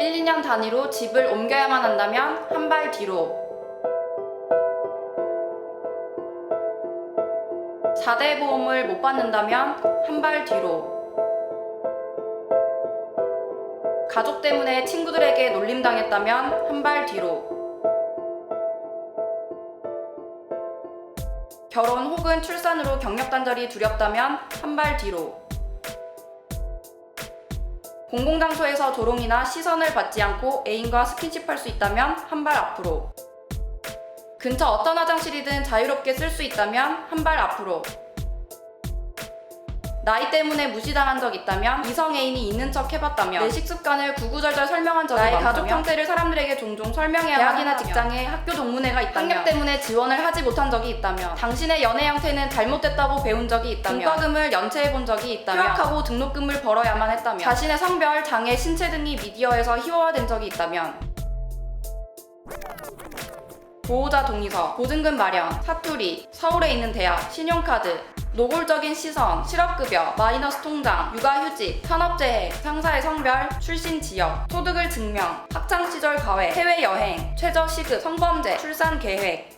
1, 2년 단위로 집을 옮겨야만 한다면 한 발 뒤로. 4대 보험을 못 받는다면 한 발 뒤로. 가족 때문에 친구들에게 놀림당했다면 한 발 뒤로. 결혼 혹은 출산으로 경력단절이 두렵다면 한 발 뒤로. 공공장소에서 조롱이나 시선을 받지 않고 애인과 스킨십할 수 있다면 한 발 앞으로. 근처 어떤 화장실이든 자유롭게 쓸 수 있다면 한 발 앞으로. 나이 때문에 무시당한 적 있다면, 이성 애인이 있는 척 해봤다면, 내 식습관을 구구절절 설명한 적이 많다면, 나의 가족 형태를 사람들에게 종종 설명해야 대학이나 직장에 학교 동문회가 있다면, 학력 때문에 지원을 하지 못한 적이 있다면, 당신의 연애 형태는 잘못됐다고 배운 적이 있다면, 공과금을 연체해본 적이 있다면, 휴학하고 등록금을 벌어야만 했다면, 자신의 성별, 장애, 신체 등이 미디어에서 희화화된 적이 있다면, 보호자 동의서, 보증금 마련, 사투리, 서울에 있는 대학, 신용카드, 노골적인 시선, 실업급여, 마이너스 통장, 육아휴직, 산업재해, 상사의 성별, 출신 지역, 소득을 증명, 학창시절 과외, 해외여행, 최저시급, 성범죄, 출산 계획.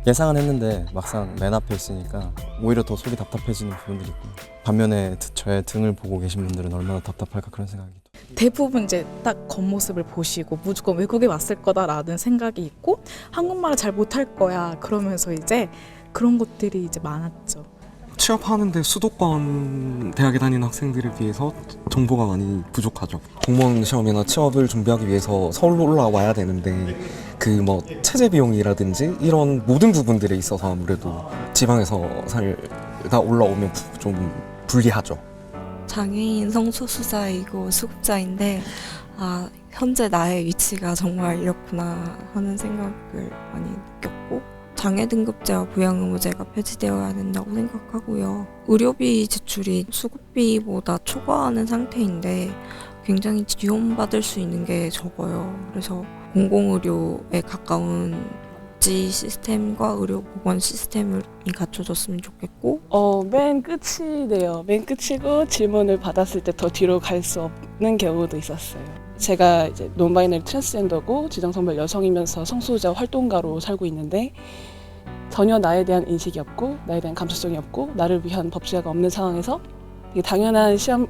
예상은 했는데 막상 맨 앞에 있으니까 오히려 더 속이 답답해지는 부분들이 있고요. 반면에 저의 등을 보고 계신 분들은 얼마나 답답할까 그런 생각이 대부분 이제 딱 겉모습을 보시고 무조건 외국에 왔을 거다라는 생각이 있고 한국말을 잘 못할 거야 그러면서 이제 그런 것들이 이제 많았죠. 취업하는데 수도권 대학에 다니는 학생들에 비해서 정보가 많이 부족하죠. 공무원 시험이나 취업을 준비하기 위해서 서울로 올라와야 되는데 그 뭐 체제 비용이라든지 이런 모든 부분들에 있어서 아무래도 지방에서 살다 올라오면 좀 불리하죠. 장애인 성소수자이고 수급자인데 현재 나의 위치가 정말 이렇구나 하는 생각을 많이 느꼈고 장애 등급제와 부양 의무제가 폐지되어야 된다고 생각하고요. 의료비 지출이 수급비보다 초과하는 상태인데 굉장히 지원받을 수 있는 게 적어요. 그래서 공공의료에 가까운 복지 시스템과 의료보건 시스템이 갖춰졌으면 좋겠고 맨 끝이네요. 맨 끝이고 질문을 받았을 때 더 뒤로 갈 수 없는 경우도 있었어요. 제가 이제 논바이너리 트랜스젠더고 지정성별 여성이면서 성소수자 활동가로 살고 있는데 전혀 나에 대한 인식이 없고 나에 대한 감수성이 없고 나를 위한 법제화가 없는 상황에서 이게 당연한 실험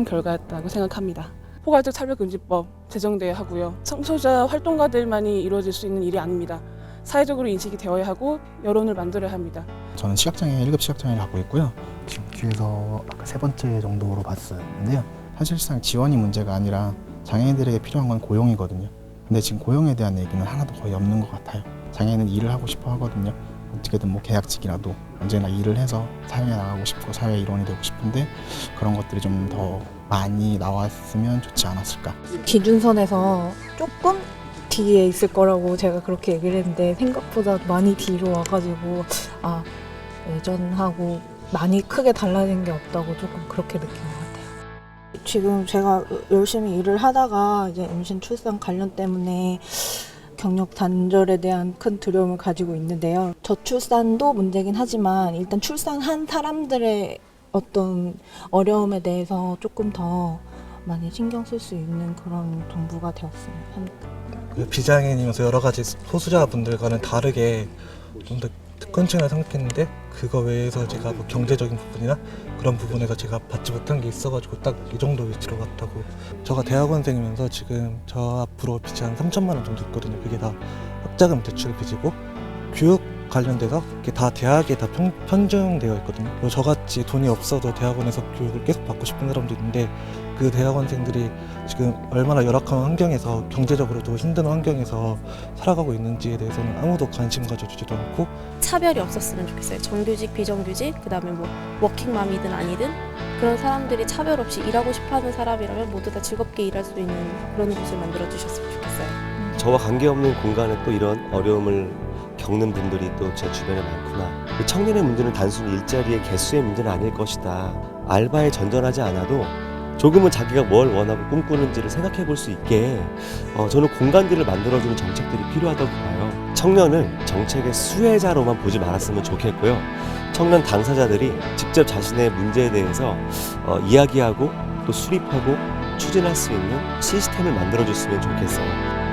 결과였다고 생각합니다. 포괄적 차별금지법 제정돼야 하고요. 성소수자 활동가들만이 이루어질 수 있는 일이 아닙니다. 사회적으로 인식이 되어야 하고 여론을 만들어야 합니다. 저는 시각장애 1급 시각장애를 갖고 있고요. 지금 귀에서 아까 3번째 정도로 봤었는데요. 사실상 지원이 문제가 아니라 장애인들에게 필요한 건 고용이거든요. 근데 지금 고용에 대한 얘기는 하나도 거의 없는 것 같아요. 장애인은 일을 하고 싶어 하거든요. 어떻게든 뭐 계약직이라도 언제나 일을 해서 사회에 나가고 싶고 사회 일원이 되고 싶은데 그런 것들이 좀 더 많이 나왔으면 좋지 않았을까. 기준선에서 조금 뒤에 있을 거라고 제가 그렇게 얘기를 했는데 생각보다 많이 뒤로 와가지고 예전하고 많이 크게 달라진 게 없다고 조금 그렇게 느낀 것 같아요. 지금 제가 열심히 일을 하다가 이제 임신 출산 관련 때문에 경력 단절에 대한 큰 두려움을 가지고 있는데요. 저출산도 문제긴 하지만 일단 출산한 사람들의 어떤 어려움에 대해서 조금 더 많이 신경 쓸 수 있는 그런 정부가 되었으면 합니다. 비장애인이면서 여러 가지 소수자분들과는 다르게 좀 더 특권층을 생각했는데 그거 외에서 제가 뭐 경제적인 부분이나 그런 부분에서 제가 받지 못한 게 있어가지고 딱 이 정도 위치로 갔다고. 제가 대학원생이면서 지금 저 앞으로 빚이 한 3천만 원 정도 있거든요. 그게 다 학자금 대출 빚이고 교육 관련돼서 그게 다 대학에 다 편중되어 있거든요. 그리고 저같이 돈이 없어도 대학원에서 교육을 계속 받고 싶은 사람도 있는데 그 대학원생들이 지금 얼마나 열악한 환경에서 경제적으로도 힘든 환경에서 살아가고 있는지에 대해서는 아무도 관심 가져주지도 않고 차별이 없었으면 좋겠어요. 정규직, 비정규직, 그 다음에 뭐 워킹맘이든 아니든 그런 사람들이 차별 없이 일하고 싶어하는 사람이라면 모두 다 즐겁게 일할 수 있는 그런 곳을 만들어주셨으면 좋겠어요. 저와 관계없는 공간에 또 이런 어려움을 겪는 분들이 또 제 주변에 많구나. 청년의 문제는 단순히 일자리의 개수의 문제는 아닐 것이다. 알바에 전전하지 않아도 조금은 자기가 뭘 원하고 꿈꾸는지를 생각해 볼 수 있게 저는 공간들을 만들어주는 정책들이 필요하다고 봐요. 청년을 정책의 수혜자로만 보지 말았으면 좋겠고요. 청년 당사자들이 직접 자신의 문제에 대해서 이야기하고 또 수립하고 추진할 수 있는 시스템을 만들어줬으면 좋겠어요.